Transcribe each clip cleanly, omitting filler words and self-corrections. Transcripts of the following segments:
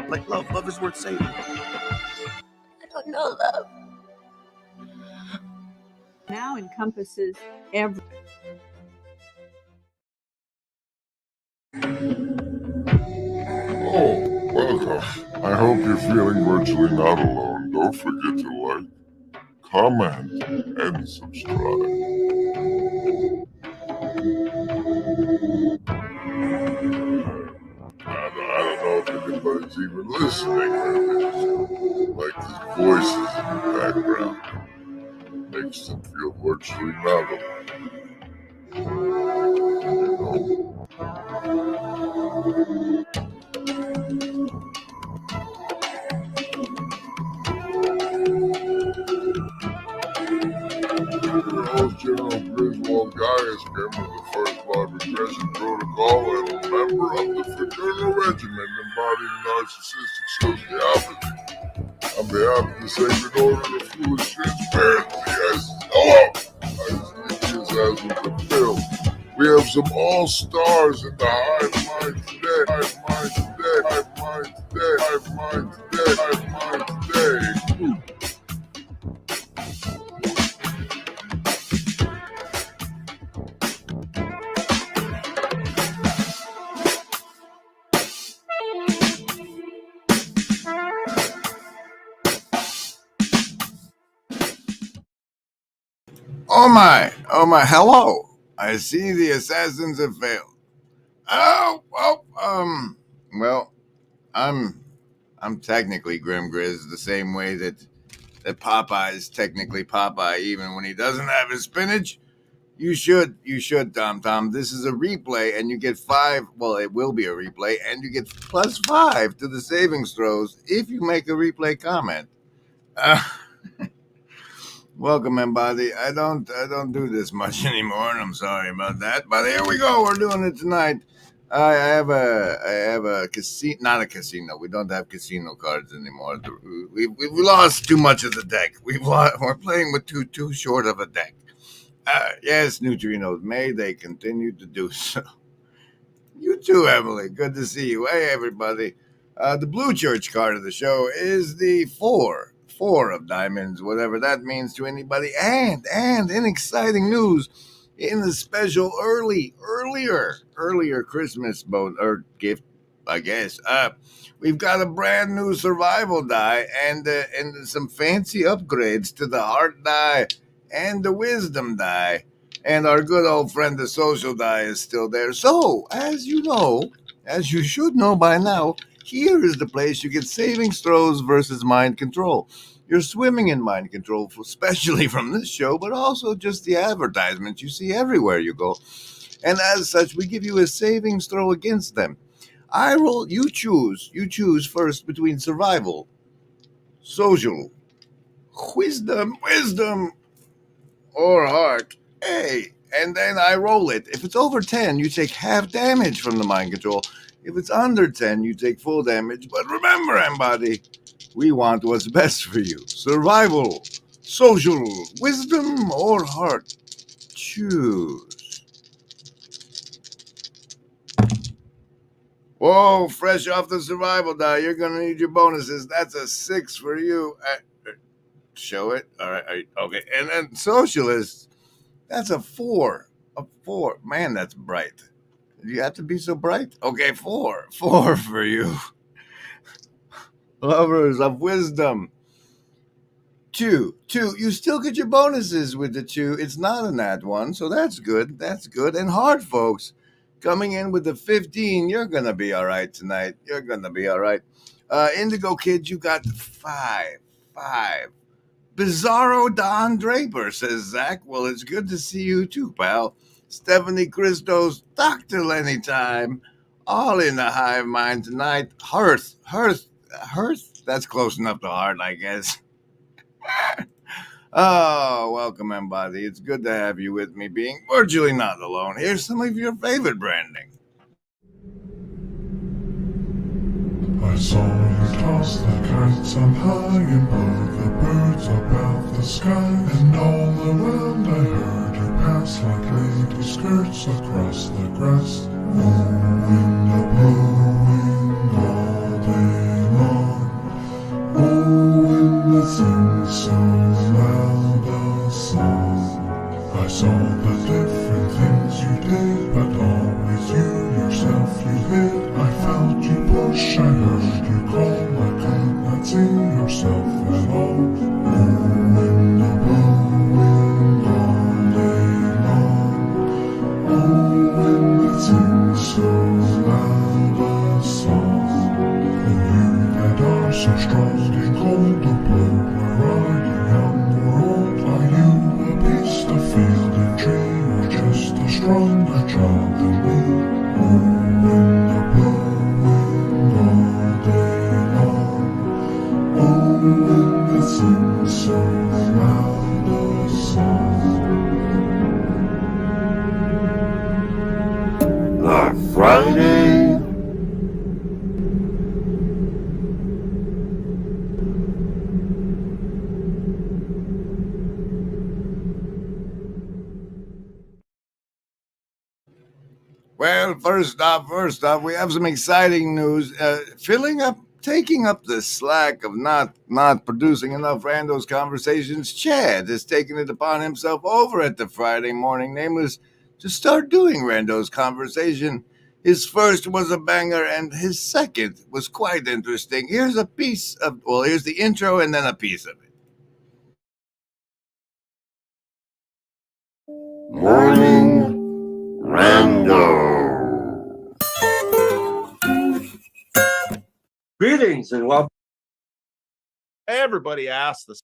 Like love. Love is worth saving. I don't know love. Now encompasses every. Oh, welcome. I hope you're feeling virtually not alone. Don't forget to like, comment, and subscribe. I don't know if anybody's even listening right now. Like these voices in the background makes them feel virtually not alone. You know? Your host, General Griswold Gaius, member of the First Blood Regression Protocol and a member of the Fraternal Regiment embodying narcissistic sociopathy. On behalf of the Sacred Order of Foolish Transparency, I say hello! I speak as with the film. We have some all-stars in the hive mind today. Hive mind today. Hive mind today. Hive mind today. Hive mind today. Oh my, hello. I see the assassins have failed. Well, I'm technically Grim Grizz the same way that that Popeye is technically Popeye even when he doesn't have his spinach? You should, Tom. This is a replay, and you get 5. Well, it will be a replay, and you get +5 to the savings throws if you make a replay comment. Welcome, everybody. I don't do this much anymore, and I'm sorry about that. But here we go. We're doing it tonight. I have a casino, not a casino. We don't have casino cards anymore. We've lost too much of the deck. We're playing with too short of a deck. Yes, neutrinos. May they continue to do so. You too, Emily. Good to see you. Hey, everybody. The blue church card of the show is the 4 of diamonds, whatever that means to anybody. And in exciting news, in the special earlier Christmas or gift, I guess. We've got a brand new survival die and some fancy upgrades to the heart die and the wisdom die. And our good old friend, the social die, is still there. So, as you should know by now, here is the place you get savings throws versus mind control. You're swimming in mind control, especially from this show, but also just the advertisements you see everywhere you go. And as such, we give you a savings throw against them. I roll, you choose first between survival, social, wisdom, or heart. Hey, and then I roll it. If it's over 10, you take half damage from the mind control. If it's under 10, you take full damage. But remember, everybody, we want what's best for you. Survival, social, wisdom, or heart. Choose. Whoa, fresh off the survival die. You're going to need your bonuses. That's a 6 for you. Show it. All right. Okay. And then socialist, that's a 4. A 4. Man, that's bright. You have to be so bright? Okay, 4. 4 for you. Lovers of wisdom. 2. You still get your bonuses with the 2. It's not a nat 1, so that's good. And heart, folks, coming in with the 15. You're going to be all right tonight. You're going to be all right. Indigo Kid, you got 5. Bizarro Don Draper, says Zach. Well, it's good to see you too, pal. Stephanie Christos, Dr. Lenny Time, all in the hive mind tonight. Hearth, that's close enough to heart, I guess. Oh, welcome, everybody. It's good to have you with me, being virtually not alone. Here's some of your favorite branding. I saw you toss the kites up high above the birds about the sky, and all around I heard you pass like lady skirts across the grass. Oh, wind a-blowing all day long. Oh, wind that sings so loud a song. I saw the different things you did, but always you yourself you hid. I felt you push, I heard you call, I could not see yourself at all. Oh, wind a-blowing all day long. Oh, wind that sings so loud a song. Oh, you that are so strong and cold, oh, blow, where are you, young or old? Are you a beast, a field and tree, or just a stronger child than me? Oh, wind a-blowing all day long. Oh, wind that sings so loud a song. Black Friday. Well, first off, we have some exciting news. Taking up the slack of not producing enough Randos conversations, Chad has taken it upon himself over at the Friday Morning Nameless to start doing Randos conversation. His first was a banger, and his second was quite interesting. Here's the intro and then a piece of it. Morning Rando. Greetings and welcome. Everybody asks this.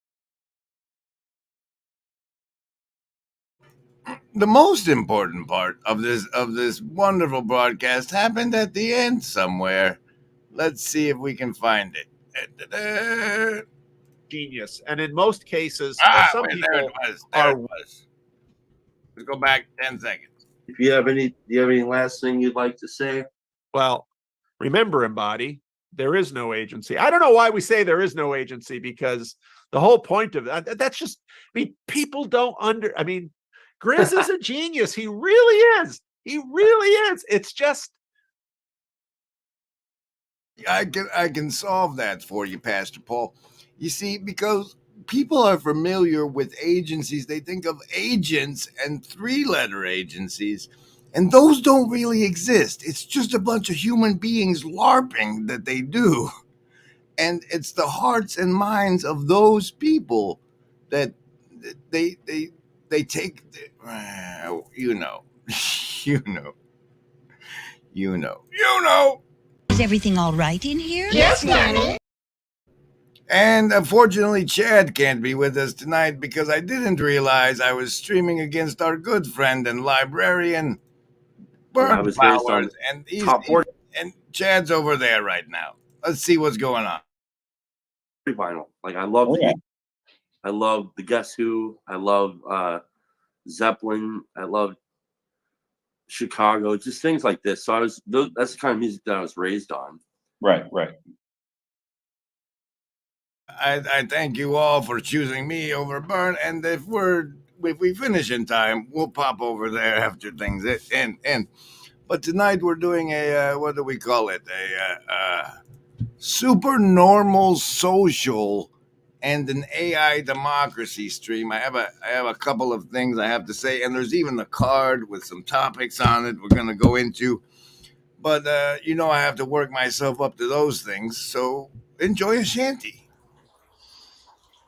the most important part of this wonderful broadcast happened at the end somewhere. Let's see if we can find it. Genius. And in most cases, some wait, people there it was. are. Let's go back 10 seconds. Do you have any last thing you'd like to say? Well, remember, Embody, there is no agency. I don't know why we say there is no agency, because the whole point of that's just, I mean, people don't I mean, Grizz is a genius. He really is. He really is. It's just. I can solve that for you, Pastor Paul. You see, because people are familiar with agencies, they think of agents and 3-letter agencies, and those don't really exist. It's just a bunch of human beings LARPing that they do. And it's the hearts and minds of those people that they take, you know. Is everything all right in here? Yes, Nanny. And unfortunately, Chad can't be with us tonight because I didn't realize I was streaming against our good friend and librarian, Burn Flowers, and and Chad's over there right now. Let's see what's going on. Vinyl. Like, I love I love the Guess Who. I love Zeppelin. I love Chicago. Just things like this. So that's the kind of music that I was raised on. Right. I thank you all for choosing me over Burn, and if we finish in time, we'll pop over there after things end. But tonight we're doing a what do we call it? A Supernormal Social and an AI democracy stream. I have a couple of things I have to say, and there's even a card with some topics on it we're gonna go into. But I have to work myself up to those things, so enjoy a shanty.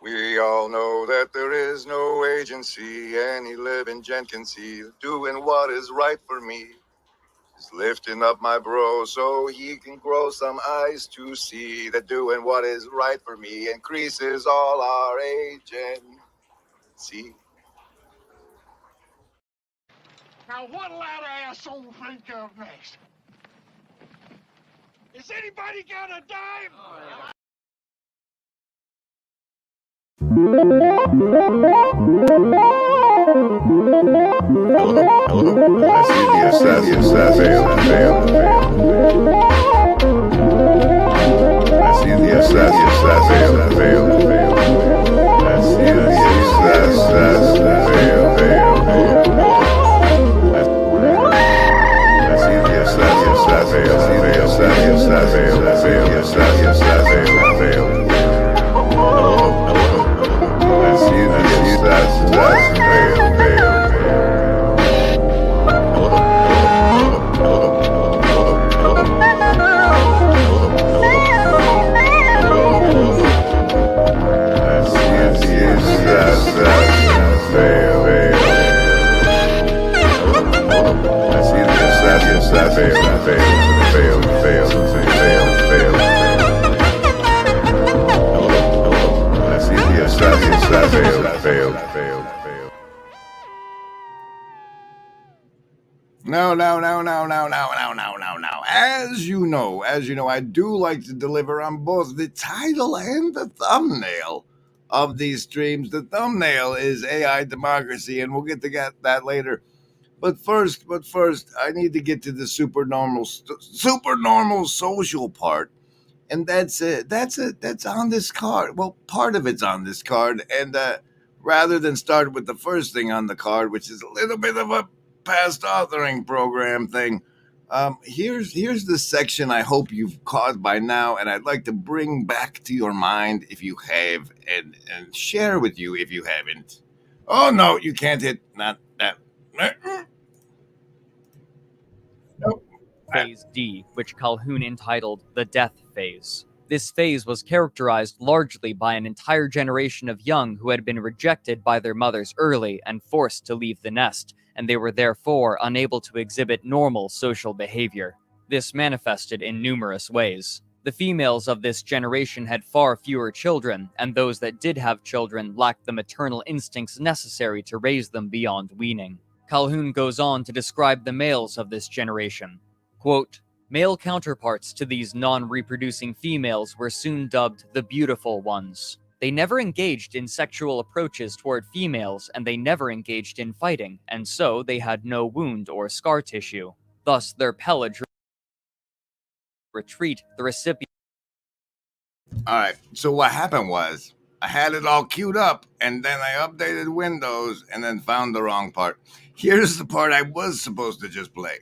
We all know that there is no agency any living gent can see. Doing what is right for me is lifting up my bro so he can grow some eyes to see that doing what is right for me increases all our agency. Now what'll that asshole think of next? Is anybody got a dime? Hello. I see the assassin. I see the assassin. No. As you know, I do like to deliver on both the title and the thumbnail of these streams. The thumbnail is AI democracy, and we'll get to that later. But first, I need to get to the supernormal social part, and that's on this card. Well, part of it's on this card, and rather than start with the first thing on the card, which is a little bit of a past authoring program thing, here's the section I hope you've caught by now, and I'd like to bring back to your mind if you have, and share with you if you haven't. Oh no, you can't hit not that. Nope. Phase D, which Calhoun entitled the Death Phase. This phase was characterized largely by an entire generation of young who had been rejected by their mothers early and forced to leave the nest, and they were therefore unable to exhibit normal social behavior. This manifested in numerous ways. The females of this generation had far fewer children, and those that did have children lacked the maternal instincts necessary to raise them beyond weaning. Calhoun goes on to describe the males of this generation. Quote, male counterparts to these non-reproducing females were soon dubbed the beautiful ones. They never engaged in sexual approaches toward females, and they never engaged in fighting, and so they had no wound or scar tissue. Thus, their pelage retreat the recipient. All right. So what happened was I had it all queued up, and then I updated Windows and then found the wrong part. Here's the part I was supposed to just play.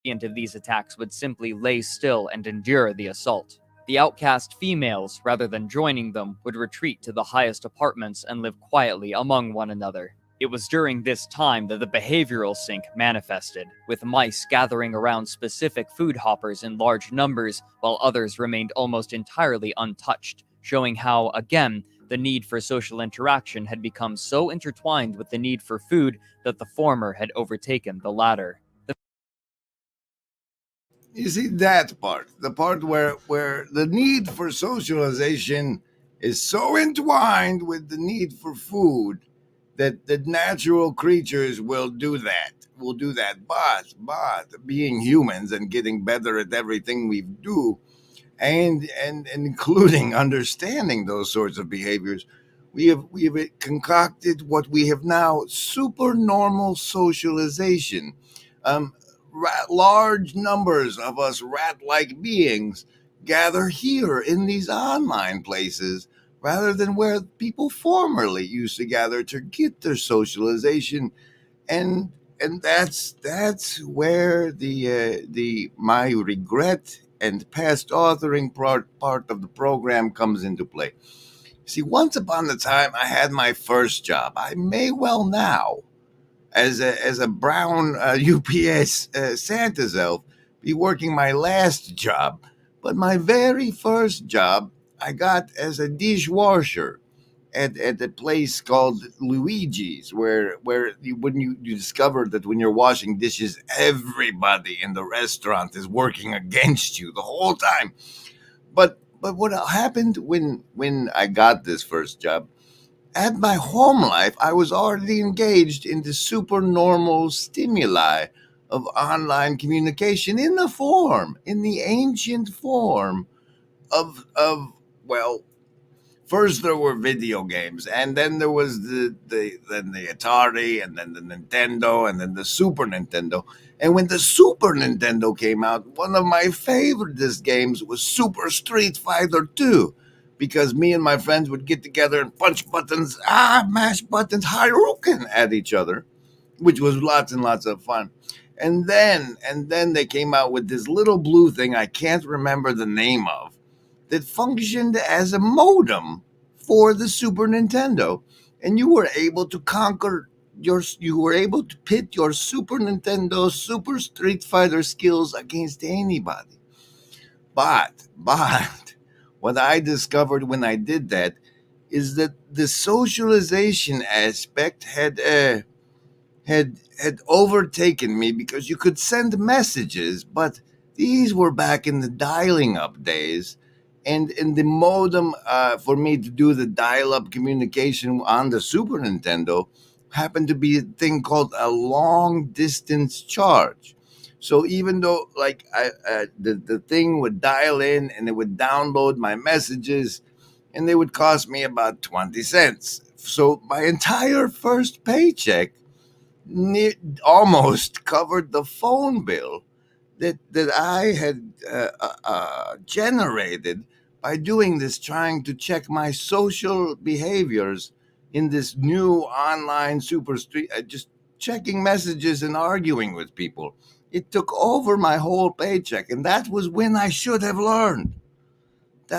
Of these attacks would simply lay still and endure the assault. The outcast females, rather than joining them, would retreat to the highest apartments and live quietly among one another. It was during this time that the behavioral sink manifested, with mice gathering around specific food hoppers in large numbers, while others remained almost entirely untouched, showing how, again, the need for social interaction had become so intertwined with the need for food that the former had overtaken the latter. You see that part, the part where the need for socialization is so entwined with the need for food that the natural creatures will do that. But being humans and getting better at everything we do, and including understanding those sorts of behaviors, we have concocted what we have now supernormal socialization. Large numbers of us rat-like beings gather here in these online places rather than where people formerly used to gather to get their socialization, and that's where the my regret and past authoring part of the program comes into play. See, once upon a time, I had my first job. I may well now, as a brown UPS Santa's elf, be working my last job. But my very first job I got as a dishwasher at a place called Luigi's, where when you discover that when you're washing dishes, everybody in the restaurant is working against you the whole time. But what happened when I got this first job? At my home life, I was already engaged in the supernormal stimuli of online communication in the ancient form of well, first there were video games, and then there was the Atari, and then the Nintendo, and then the Super Nintendo. And when the Super Nintendo came out, one of my favoriteest games was Super Street Fighter 2. Because me and my friends would get together and punch buttons, mash buttons, Hadouken at each other, which was lots and lots of fun. And then they came out with this little blue thing I can't remember the name of that functioned as a modem for the Super Nintendo, and you were able to pit your Super Nintendo Super Street Fighter skills against anybody. But what I discovered when I did that is that the socialization aspect had overtaken me, because you could send messages, but these were back in the dialing up days, and in the modem for me to do the dial-up communication on the Super Nintendo happened to be a thing called a long distance charge. So even though the thing would dial in and it would download my messages, and they would cost me about 20 cents. So my entire first paycheck almost covered the phone bill that I had generated by doing this, trying to check my social behaviors in this new online super street, just checking messages and arguing with people. It took over my whole paycheck, and that was when I should have learned. But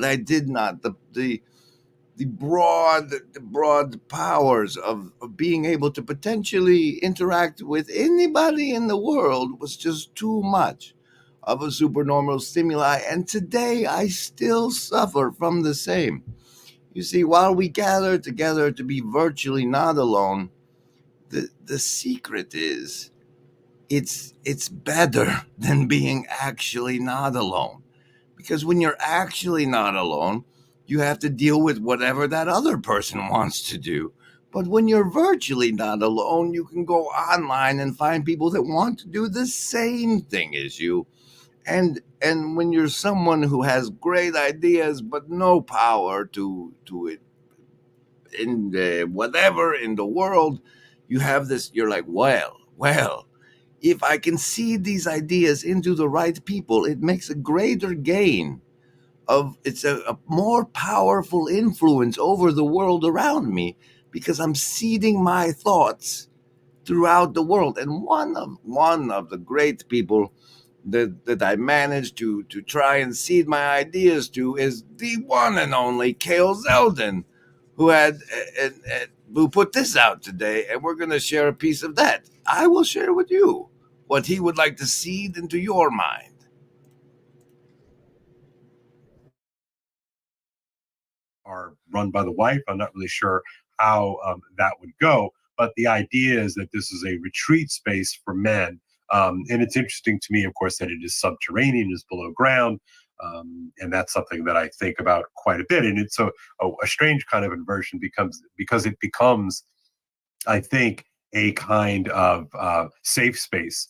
I did not. The broad powers of being able to potentially interact with anybody in the world was just too much of a supernormal stimuli, and today I still suffer from the same. You see, while we gather together to be virtually not alone, the secret is it's better than being actually not alone. Because when you're actually not alone, you have to deal with whatever that other person wants to do. But when you're virtually not alone, you can go online and find people that want to do the same thing as you. And when you're someone who has great ideas but no power to it in the whatever in the world, you have this, you're like, well, if I can seed these ideas into the right people, it makes a greater gain of it's a more powerful influence over the world around me because I'm seeding my thoughts throughout the world. And one of the great people that I managed to try and seed my ideas to is the one and only Cale Zeldin, who who put this out today, and we're going to share a piece of that. I will share with you what he would like to seed into your mind. Are run by the wife. I'm not really sure how that would go, but the idea is that this is a retreat space for men. And it's interesting to me, of course, that it is subterranean, is below ground. And that's something that I think about quite a bit. And it's a strange kind of inversion because it becomes, I think, a kind of safe space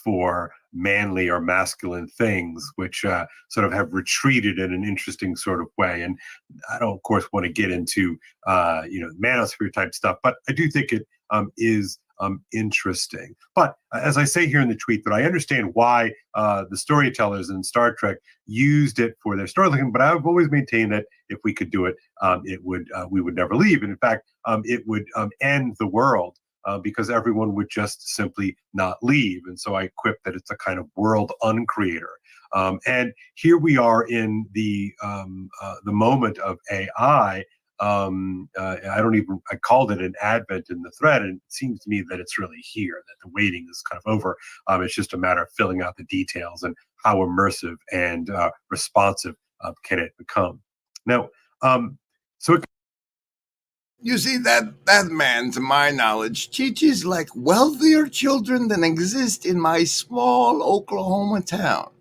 for manly or masculine things, which sort of have retreated in an interesting sort of way. And I don't, of course, want to get into manosphere type stuff, but I do think it is interesting. But as I say here in the tweet, that I understand why the storytellers in Star Trek used it for their storytelling, but I've always maintained that if we could do it, we would never leave. And in fact, it would end the world. Because everyone would just simply not leave. And so I quip that it's a kind of world uncreator. And here we are in the moment of AI. I called it an advent in the thread, and it seems to me that it's really here, that the waiting is kind of over. It's just a matter of filling out the details and how immersive and responsive can it become. Now, you see, that man, to my knowledge, teaches like wealthier children than exist in my small Oklahoma town.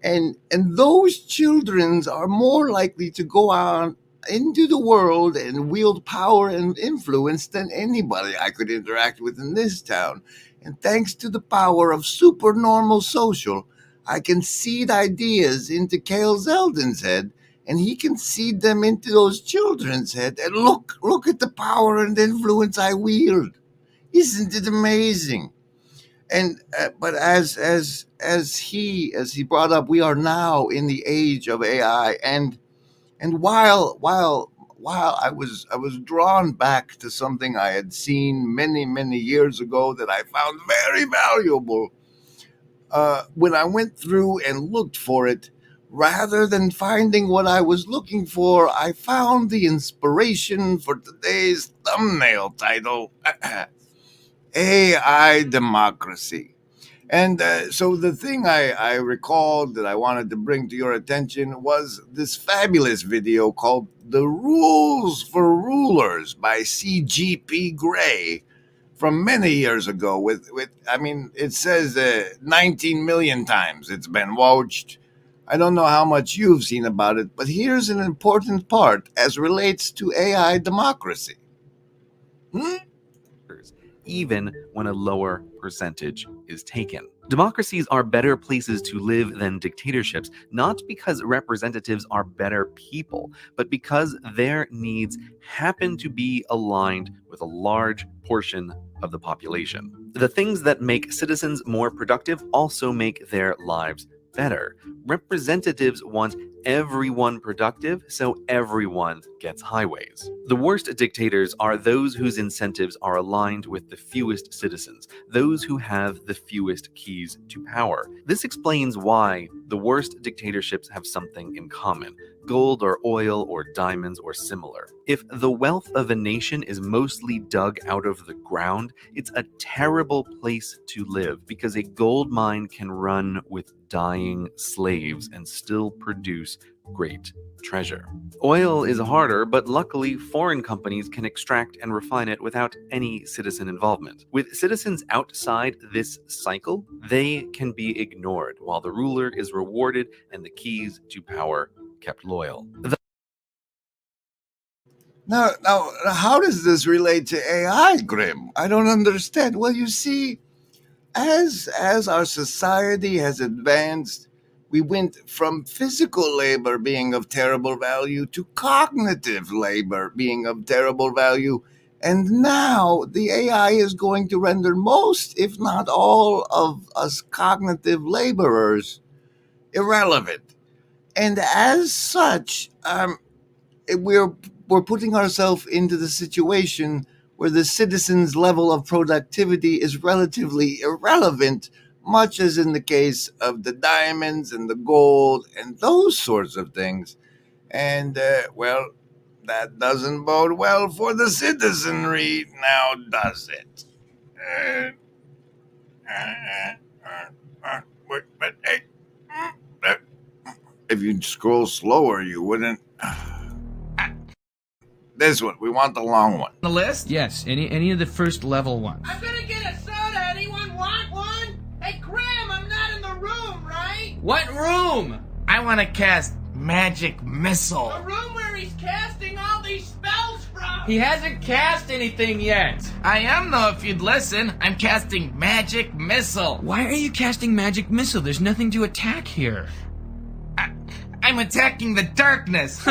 And those children are more likely to go out into the world and wield power and influence than anybody I could interact with in this town. And thanks to the power of Supernormal Social, I can seed ideas into Cale Zeldin's head, and he can seed them into those children's head. And look at the power and influence I wield. Isn't it amazing? And but as he brought up, we are now in the age of AI, and while I was drawn back to something I had seen many years ago that I found very valuable, when I went through and looked for it, rather than finding what I was looking for, I found the inspiration for today's thumbnail title, AI Democracy. And so the thing I recalled that I wanted to bring to your attention was this fabulous video called The Rules for Rulers by CGP Grey from many years ago. With I mean, it says 19 million times it's been watched. I don't know how much you've seen about it, but here's an important part as relates to AI democracy. Even when a lower percentage is taken. Democracies are better places to live than dictatorships, not because representatives are better people, but because their needs happen to be aligned with a large portion of the population. The things that make citizens more productive also make their lives better. Representatives want everyone productive, so everyone gets highways. The worst dictators are those whose incentives are aligned with the fewest citizens, those who have the fewest keys to power. This explains why the worst dictatorships have something in common: gold or oil or diamonds or similar. If the wealth of a nation is mostly dug out of the ground, it's a terrible place to live because a gold mine can run with dying slaves and still produce great treasure. Oil is harder, but luckily foreign companies can extract and refine it without any citizen involvement. With citizens outside this cycle, they can be ignored while the ruler is rewarded and the keys to power kept loyal. Now, how does this relate to AI, Grim? I don't understand. Well, you see, as our society has advanced, we went from physical labor being of terrible value to cognitive labor being of terrible value. And now the AI is going to render most, if not all, of us cognitive laborers irrelevant. And as such, we're putting ourselves into the situation where the citizen's level of productivity is relatively irrelevant, much as in the case of the diamonds and the gold and those sorts of things. And, well, that doesn't bode well for the citizenry, now does it? But hey, if you scroll slower, you wouldn't. This one, we want the long one. The list? Yes, any of the first level ones. I'm gonna get a soda. Anyone want one? Hey, Graham, I'm not in the room, right? What room? I want to cast Magic Missile. The room where he's casting all these spells from. He hasn't cast anything yet. I am, though, if you'd listen. I'm casting Magic Missile. Why are you casting Magic Missile? There's nothing to attack here. I'm attacking the darkness.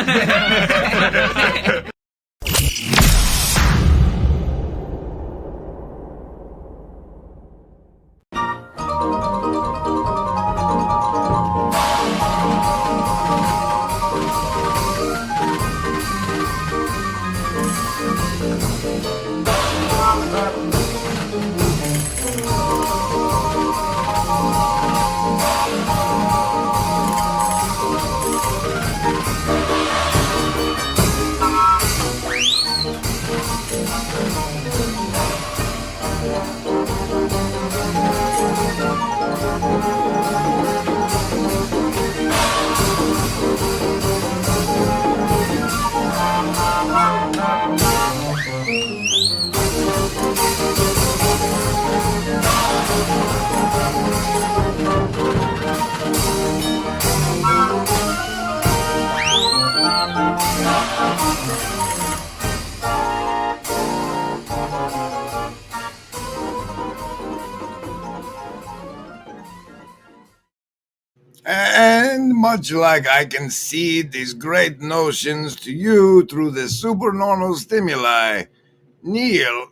And much like I concede these great notions to you through the supernormal stimuli, Neil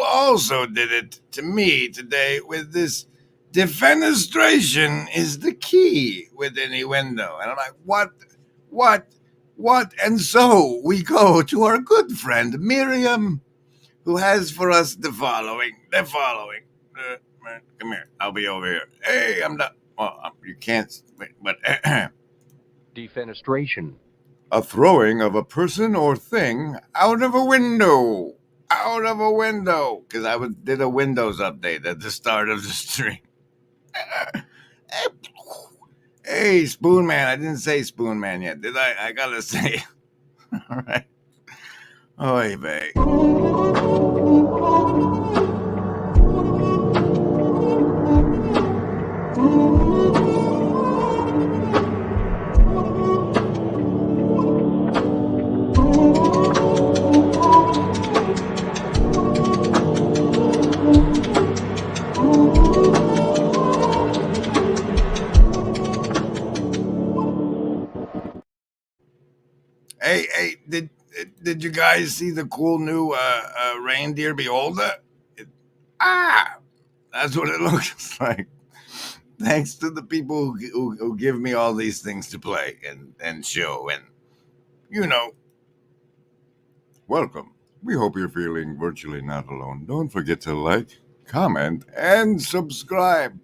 also did it to me today with this defenestration is the key with any window. And I'm like, what? And so we go to our good friend Miriam, who has for us the following. Come here, I'll be over here. Hey, I'm not. Well, you can't, but defenestration. A throwing of a person or thing out of a window. Because I did a Windows update at the start of the stream. Hey, Spoon Man. I didn't say Spoon Man yet, did I? I gotta say it. All right. Oy vey. Hey, did you guys see the cool new reindeer beholder? That's what it looks like. Thanks to the people who give me all these things to play and show and, welcome. We hope you're feeling virtually not alone. Don't forget to like, comment, and subscribe.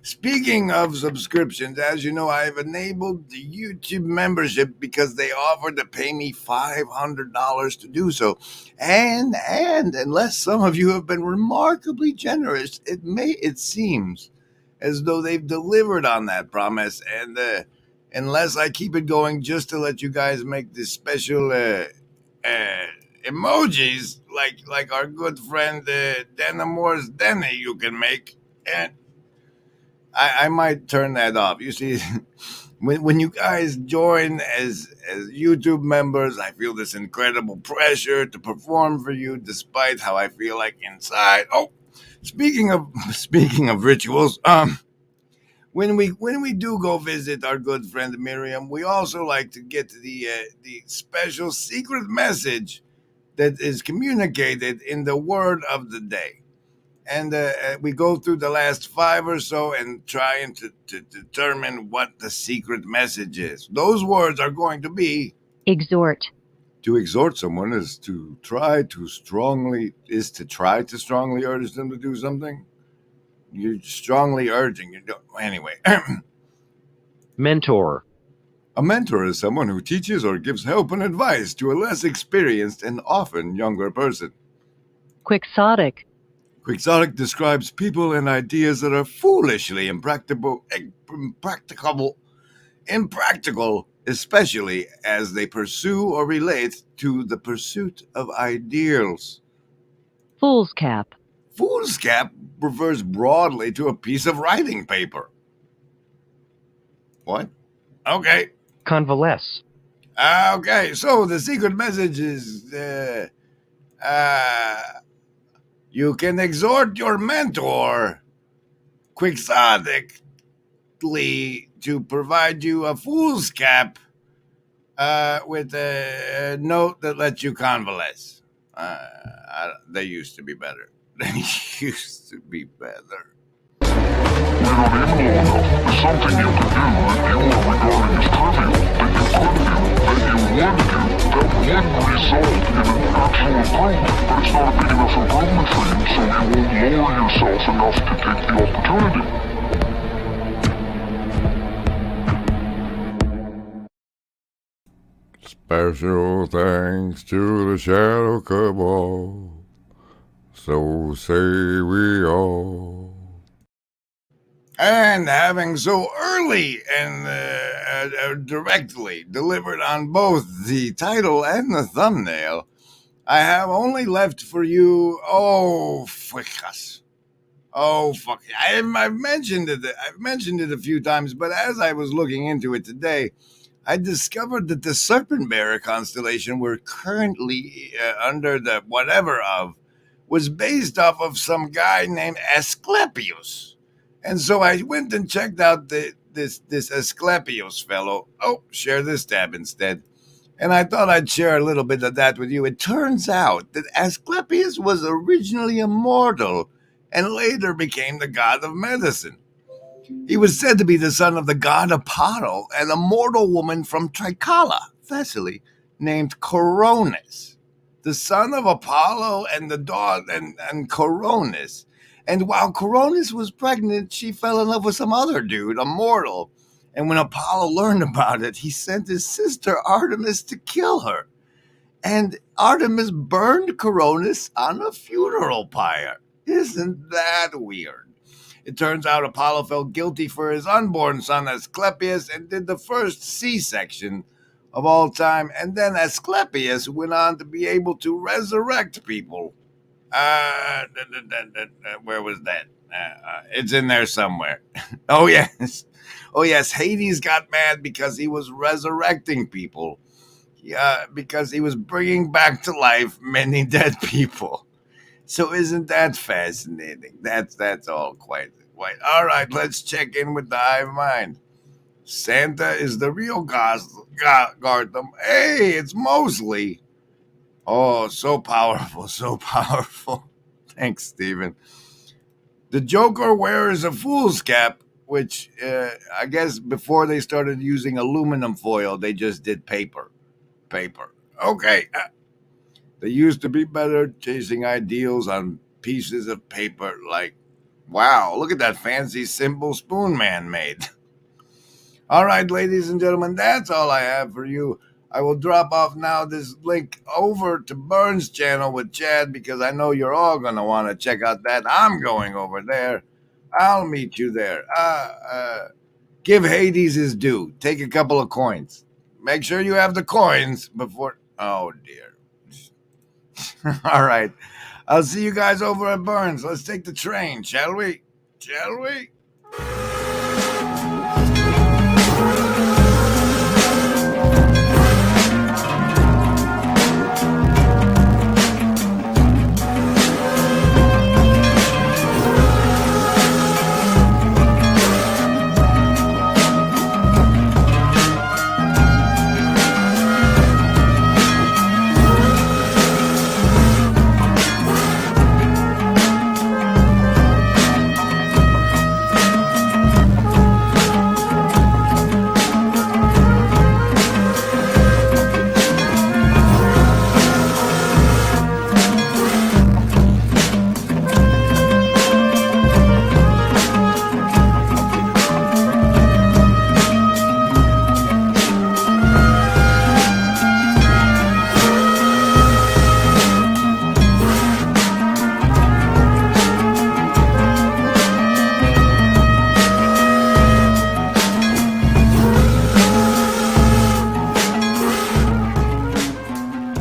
Speaking of subscriptions, as you know, I've enabled the YouTube membership because they offered to pay me $500 to do so. And unless some of you have been remarkably generous, it seems as though they've delivered on that promise. And unless I keep it going just to let you guys make this special emojis like our good friend Denimor's Denny you can make, and I might turn that off. You see, when you guys join as YouTube members, I feel this incredible pressure to perform for you, despite how I feel like inside. Oh, speaking of rituals, when we do go visit our good friend Miriam, we also like to get the special secret message that is communicated in the word of the day. And we go through the last 5 or so and trying to determine what the secret message is. Those words are going to be exhort. To exhort someone is to try to strongly urge them to do something. You're strongly urging. You don't. Anyway. Mentor. A mentor is someone who teaches or gives help and advice to a less experienced and often younger person. Quixotic. Quixotic describes people and ideas that are foolishly impractical, especially as they pursue or relate to the pursuit of ideals. Foolscap. Foolscap refers broadly to a piece of writing paper. What? Okay. Convalesce. Okay, so the secret message is you can exhort your mentor quixotically to provide you a foolscap with a note that lets you convalesce. They used to be better. They used to be better. Something you could do that you are regarding as trivial, that you could do, that you would do, that would result in an actual improvement, but it's not a big enough improvement for you, so you won't lower yourself enough to take the opportunity. Special thanks to the Shadow Cabal, so say we all. And having so early and directly delivered on both the title and the thumbnail, I have only left for you. Oh, fuckus. Oh, fuck. I've mentioned it. I've mentioned it a few times, but as I was looking into it today, I discovered that the Serpent Bearer constellation we're currently under the whatever of was based off of some guy named Asclepius. And so I went and checked out this Asclepius fellow. Oh, share this tab instead. And I thought I'd share a little bit of that with you. It turns out that Asclepius was originally immortal and later became the god of medicine. He was said to be the son of the god Apollo and a mortal woman from Tricala, Thessaly, named Coronis, the son of Apollo and the daughter and Coronis. And while Coronis was pregnant, she fell in love with some other dude, a mortal. And when Apollo learned about it, he sent his sister Artemis to kill her. And Artemis burned Coronis on a funeral pyre. Isn't that weird? It turns out Apollo felt guilty for his unborn son Asclepius and did the first C-section of all time. And then Asclepius went on to be able to resurrect people. Where was that? It's in there somewhere. Oh, yes. Oh, yes. Hades got mad because he was resurrecting people. Yeah, because he was bringing back to life many dead people. So isn't that fascinating? That's all quite. All right, let's check in with the hive mind. Santa is the real Gotham. Hey, it's Mosley. Oh, so powerful, so powerful. Thanks, Stephen. The Joker wears a fool's cap, which I guess before they started using aluminum foil, they just did paper. Okay. They used to be better chasing ideals on pieces of paper like, wow, look at that fancy symbol Spoon Man made. All right, ladies and gentlemen, that's all I have for you. I will drop off now this link over to Burns' channel with Chad because I know you're all going to want to check out that. I'm going over there. I'll meet you there. Give Hades his due. Take a couple of coins. Make sure you have the coins before... Oh, dear. All right. I'll see you guys over at Burns. Let's take the train, shall we? Shall we?